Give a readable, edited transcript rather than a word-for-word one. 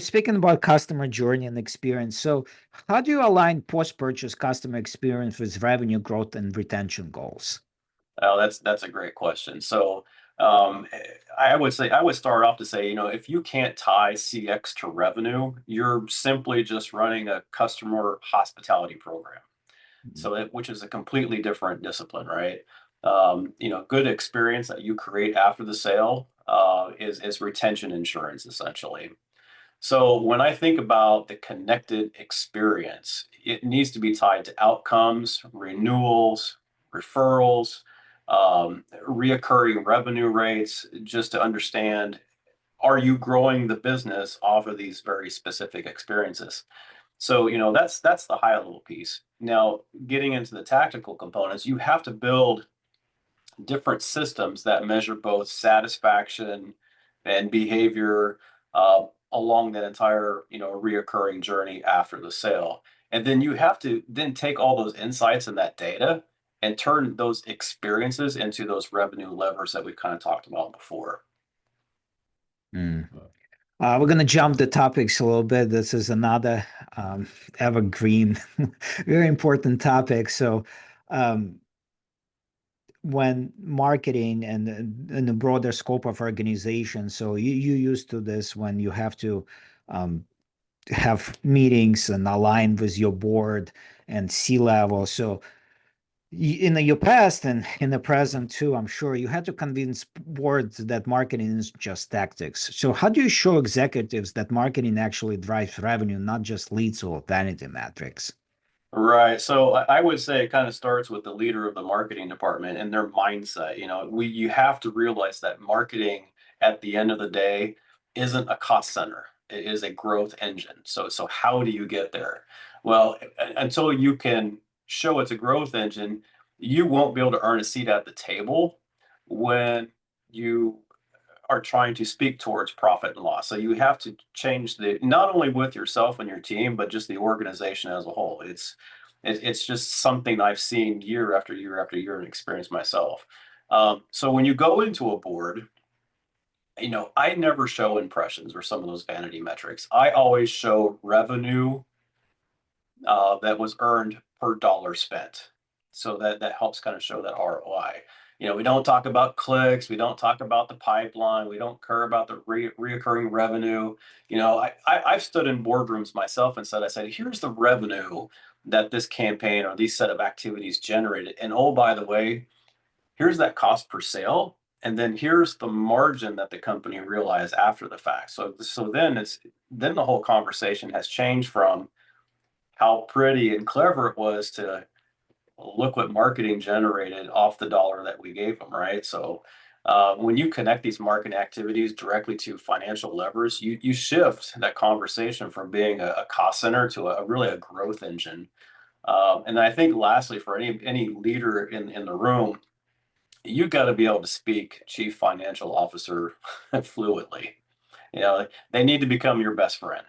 speaking about customer journey and experience. So, how do you align post-purchase customer experience with revenue growth and retention goals? Oh, that's a great question. So, I would say I would start off to say, if you can't tie CX to revenue, you're simply just running a customer hospitality program. Mhm. So, which is a completely different discipline, right? Good experience that you create after the sale is retention insurance essentially. So when I think about the connected experience, it needs to be tied to outcomes, renewals, referrals, reoccurring revenue rates, just to understand, are you growing the business off of these very specific experiences? So, that's the high level piece. Now, getting into the tactical components, you have to build different systems that measure both satisfaction and behavior along that entire reoccurring journey after the sale. And then you have to then take all those insights and that data and turn those experiences into those revenue levers that we kind of talked about before. Mm. We're going to jump the topics a little bit. This is another um, evergreen, very important topic. So, um, when marketing and the broader scope of organization, so you used to this when you have to um, have meetings and align with your board and C-level. So in your past and in the present too, I'm sure you had to convince boards that marketing is just tactics. So how do you show executives that marketing actually drives revenue, not just leads or vanity metrics? Right. So I would say it kind of starts with the leader of the marketing department and their mindset. You have to realize that marketing at the end of the day isn't a cost center. It is a growth engine. So how do you get there? Well, until you can show it's a growth engine, you won't be able to earn a seat at the table when you are trying to speak towards profit and loss. So you have to change the not only with yourself and your team, but just the organization as a whole. It's just something I've seen year after year after year and experienced myself. So when you go into a board, I never show impressions or some of those vanity metrics. I always show revenue that was earned per dollar spent. So that helps kind of show that ROI. We don't talk about clicks, we don't talk about the pipeline, we don't care about the reoccurring revenue. I've stood in boardrooms myself and said, here's the revenue that this campaign or these set of activities generated. And oh, by the way, here's that cost per sale. And then here's the margin that the company realized after the fact. So then the whole conversation has changed from how pretty and clever it was to look what marketing generated off the dollar that we gave them, right? So when you connect these marketing activities directly to financial levers, you shift that conversation from being a cost center to really a growth engine. And I think lastly, for any leader in the room, you got to be able to speak chief financial officer fluently. They need to become your best friend.